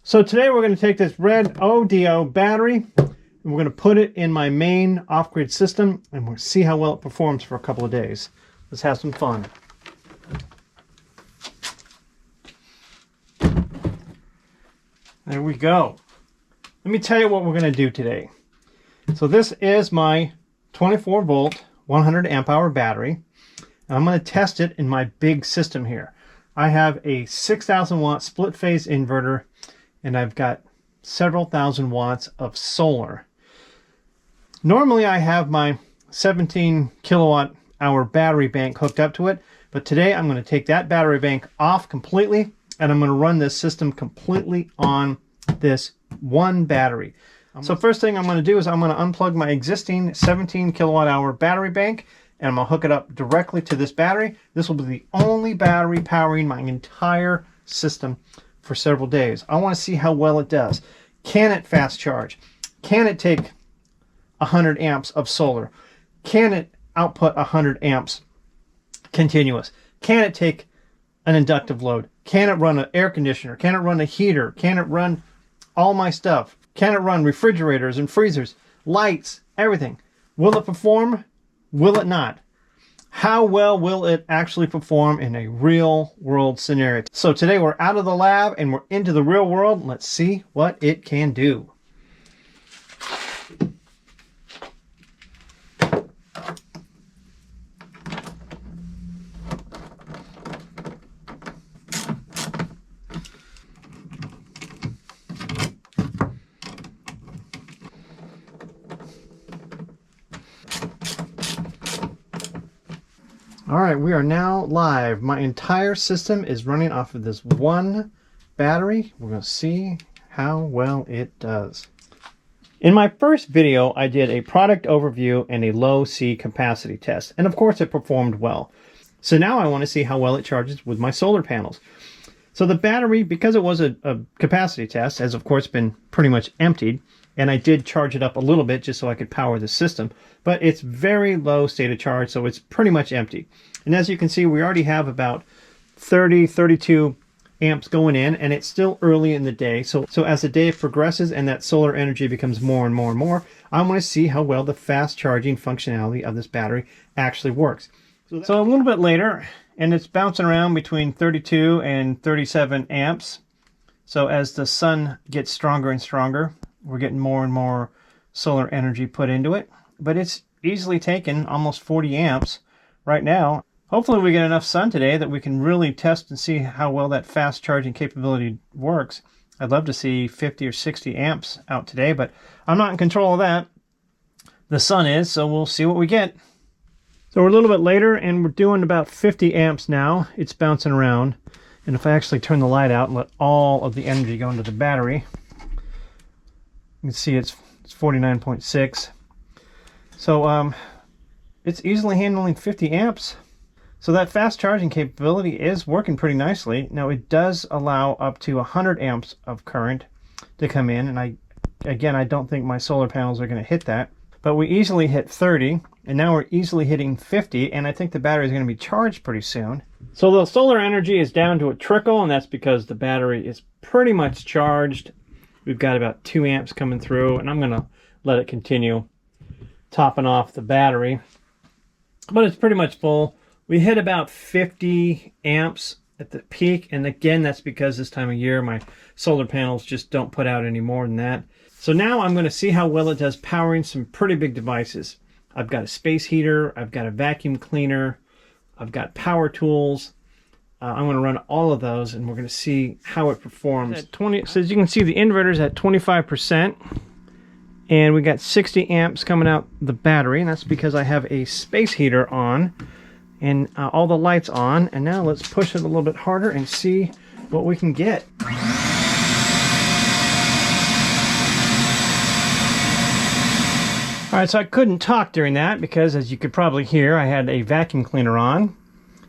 So today we're going to take this Redodo battery and we're going to put it in my main off-grid system and we'll see how well it performs for a couple of days. Let's have some fun. There we go. Let me tell you what we're going to do today. So this is my 24 volt 100 amp hour battery. And I'm going to test it in my big system here. I have a 6,000 watt split phase inverter and I've got several thousand watts of solar. Normally I have my 17 kilowatt hour battery bank hooked up to it, but today I'm going to take that battery bank off completely and I'm going to run this system completely on this one battery. So first thing I'm going to do is I'm going to unplug my existing 17 kilowatt hour battery bank and I'm going to hook it up directly to this battery. This will be the only battery powering my entire system for several days. I want to see how well it does. Can it fast charge? Can it take 100 amps of solar? Can it output 100 amps continuous? Can it take an inductive load? Can it run an air conditioner? Can it run a heater? Can it run all my stuff? Can it run refrigerators and freezers, lights, everything? Will it perform? Will it not? How well will it actually perform in a real world scenario? So today we're out of the lab and we're into the real world. Let's see what it can do. All right, we are now live. My entire system is running off of this one battery. We're going to see how well it does. In my first video, I did a product overview and a low C capacity test. And of course, it performed well. So now I want to see how well it charges with my solar panels. So the battery, because it was a capacity test, has of course been pretty much emptied. And I did charge it up a little bit just so I could power the system. But it's very low state of charge, so it's pretty much empty. And as you can see, we already have about 32 amps going in, and it's still early in the day. So as the day progresses and that solar energy becomes more and more and more, I want to see how well the fast charging functionality of this battery actually works. So a little bit later, and it's bouncing around between 32 and 37 amps. So as the sun gets stronger and stronger, we're getting more and more solar energy put into it, but it's easily taken almost 40 amps right now. Hopefully we get enough sun today that we can really test and see how well that fast charging capability works. I'd love to see 50 or 60 amps out today, but I'm not in control of that. The sun is, so we'll see what we get. So we're a little bit later and we're doing about 50 amps now. It's bouncing around. And if I actually turn the light out and let all of the energy go into the battery, you can see it's 49.6. So it's easily handling 50 amps. So that fast charging capability is working pretty nicely. Now it does allow up to 100 amps of current to come in. And I don't think my solar panels are going to hit that. But we easily hit 30. And now we're easily hitting 50. And I think the battery is going to be charged pretty soon. So the solar energy is down to a trickle. And that's because the battery is pretty much charged. We've got about 2 amps coming through, and I'm going to let it continue topping off the battery. But it's pretty much full. We hit about 50 amps at the peak, and again, that's because this time of year, my solar panels just don't put out any more than that. So now I'm going to see how well it does powering some pretty big devices. I've got a space heater, I've got a vacuum cleaner, I've got power tools. I'm going to run all of those and we're going to see how it performs. So as you can see, the inverter's at 25% and we got 60 amps coming out the battery, and that's because I have a space heater on and all the lights on. And now let's push it a little bit harder and see what we can get. All right, so I couldn't talk during that because, as you could probably hear, I had a vacuum cleaner on.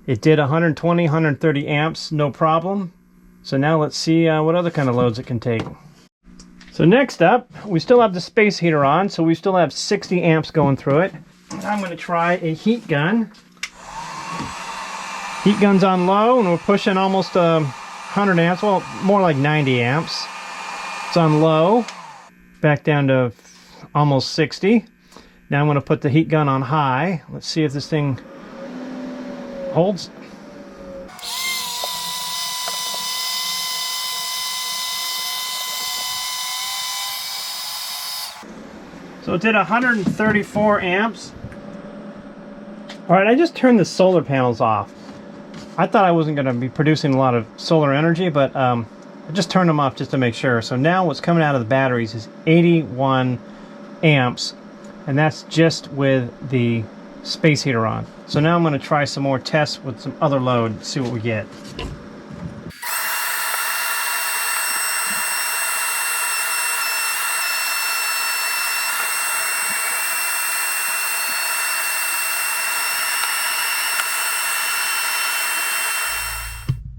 It did 120, 130 amps, no problem. So now let's see what other kind of loads it can take. So next up, we still have the space heater on, so we still have 60 amps going through it. I'm going to try a heat gun. Heat gun's on low, and we're pushing almost 100 amps, well, more like 90 amps. It's on low, back down to almost 60. Now I'm going to put the heat gun on high. Let's see if this thing holds. So it did 134 amps. All right, I just turned the solar panels off. I thought I wasn't going to be producing a lot of solar energy, but I just turned them off just to make sure. So now what's coming out of the batteries is 81 amps, and that's just with the space heater on. So now I'm going to try some more tests with some other load, see what we get.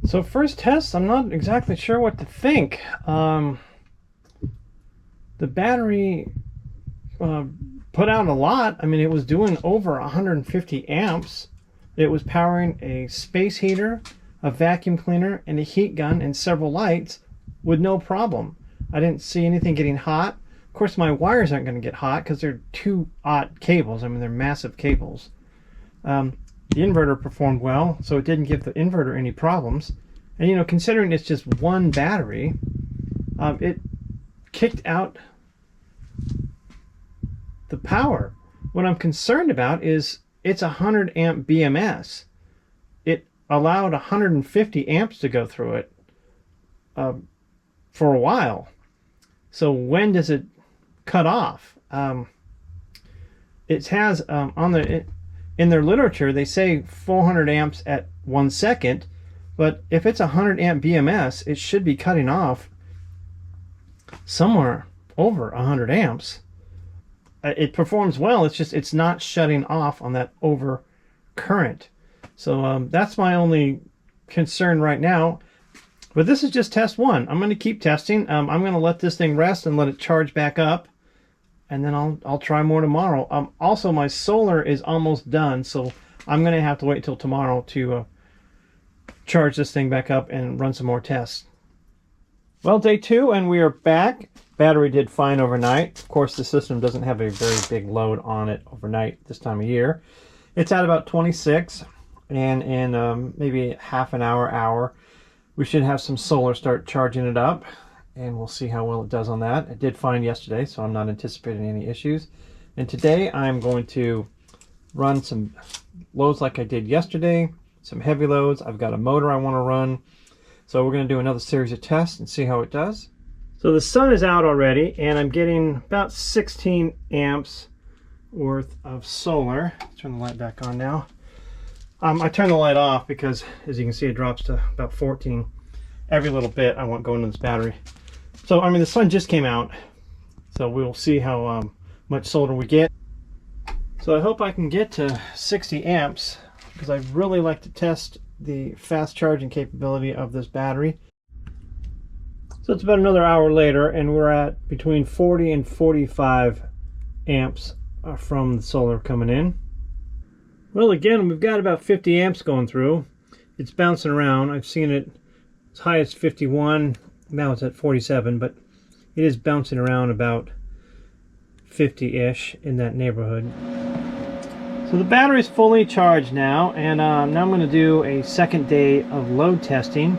So first test, I'm not exactly sure what to think. The battery put out a lot. I mean, it was doing over 150 amps. It was powering a space heater, a vacuum cleaner, and a heat gun, and several lights with no problem. I didn't see anything getting hot. Of course, my wires aren't going to get hot because they're 2-aught cables. I mean, they're massive cables. The inverter performed well, so it didn't give the inverter any problems. And you know, considering it's just one battery, it kicked out the power. What I'm concerned about is it's 100 amp BMS. It allowed 150 amps to go through it for a while. So when does it cut off? It has on the in their literature, they say 400 amps at 1 second, but if it's 100 amp BMS, it should be cutting off somewhere over 100 amps. It performs well, it's just it's not shutting off on that over current. So that's my only concern right now. But this is just test one. I'm going to keep testing. I'm going to let this thing rest and let it charge back up. And then I'll try more tomorrow. Also, my solar is almost done, so I'm going to have to wait till tomorrow to charge this thing back up and run some more tests. Well, day 2, and we are back. Battery did fine overnight. Of course, the system doesn't have a very big load on it overnight this time of year. It's at about 26, and in maybe half an hour, we should have some solar start charging it up. And we'll see how well it does on that. It did fine yesterday, so I'm not anticipating any issues. And today I'm going to run some loads like I did yesterday, some heavy loads. I've got a motor I want to run. So we're going to do another series of tests and see how it does. So the sun is out already, and I'm getting about 16 amps worth of solar. Let's turn the light back on now. I turned the light off because, as you can see, it drops to about 14 every little bit I want going to this battery. So, I mean, the sun just came out, so we'll see how much solar we get. So I hope I can get to 60 amps, because I'd really like to test the fast charging capability of this battery. So it's about another hour later, and we're at between 40 and 45 amps from the solar coming in. Well, again, we've got about 50 amps going through. It's bouncing around. I've seen it as high as 51. Now it's at 47, but it is bouncing around about 50-ish in that neighborhood. So the battery is fully charged now, and now I'm going to do a second day of load testing.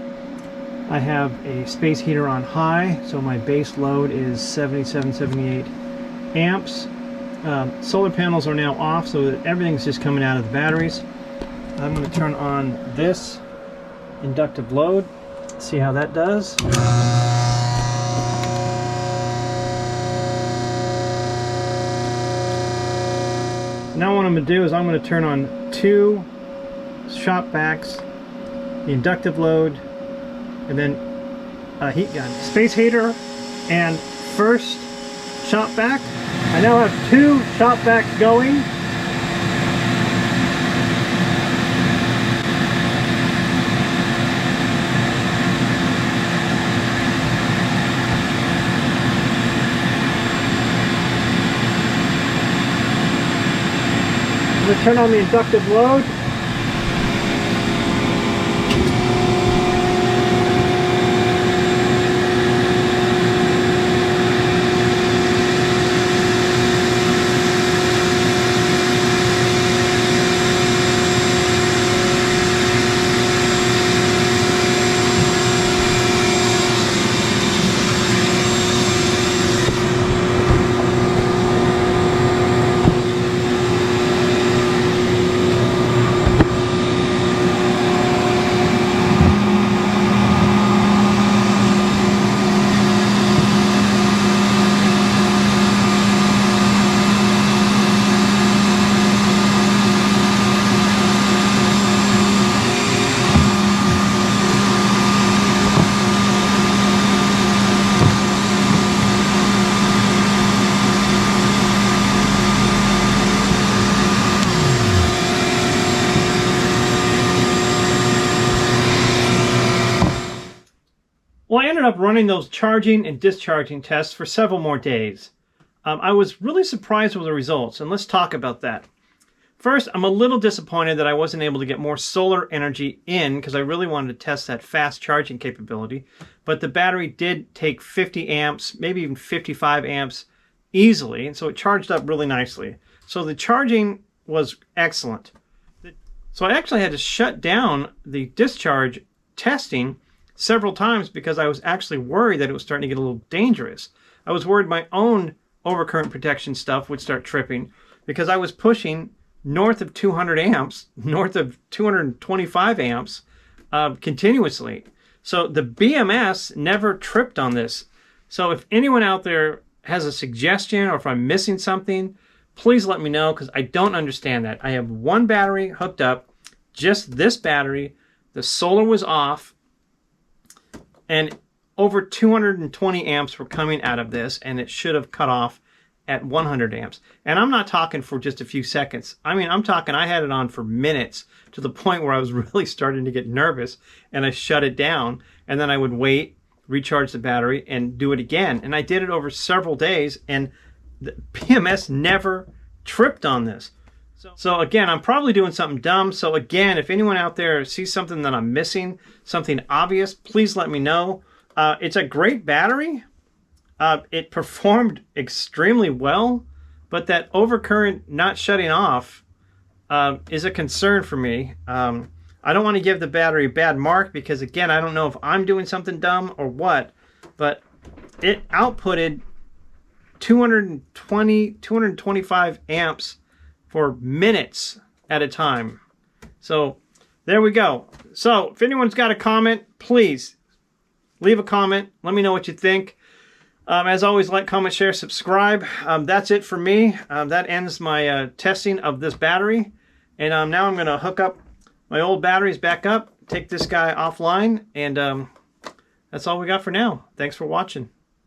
I have a space heater on high, so my base load is 77, 78 amps. Solar panels are now off, so that everything's just coming out of the batteries. I'm going to turn on this inductive load. See how that does. Now what I'm going to do is I'm going to turn on 2 shop backs, the inductive load, and then a heat gun. Space heater and first shop back. I now have 2 shop backs going. I'm going to turn on the inductive load. up running those charging and discharging tests for several more days. I was really surprised with the results, and let's talk about that. First, I'm a little disappointed that I wasn't able to get more solar energy in because I really wanted to test that fast charging capability. But the battery did take 50 amps, maybe even 55 amps easily, and so it charged up really nicely. So the charging was excellent. So I actually had to shut down the discharge testing several times because I was actually worried that it was starting to get a little dangerous. I was worried my own overcurrent protection stuff would start tripping because I was pushing north of 200 amps, north of 225 amps continuously. So the BMS never tripped on this. So if anyone out there has a suggestion or if I'm missing something, please let me know because I don't understand that. I have one battery hooked up, just this battery. The solar was off and over 220 amps were coming out of this, and it should have cut off at 100 amps. And I'm not talking for just a few seconds. I mean, I'm talking I had it on for minutes to the point where I was really starting to get nervous, and I shut it down, and then I would wait, recharge the battery, and do it again. And I did it over several days, and the PMS never tripped on this. So again, I'm probably doing something dumb. So again, if anyone out there sees something that I'm missing, something obvious, please let me know. It's a great battery. It performed extremely well, but that overcurrent not shutting off is a concern for me. I don't want to give the battery a bad mark because, again, I don't know if I'm doing something dumb or what, but it outputted 220, 225 amps for minutes at a time. So there we go. So if anyone's got a comment, please leave a comment. Let me know what you think. As always, like, comment, share, subscribe. That's it for me. That ends my testing of this battery. And now I'm going to hook up my old batteries back up, take this guy offline, and that's all we got for now. Thanks for watching.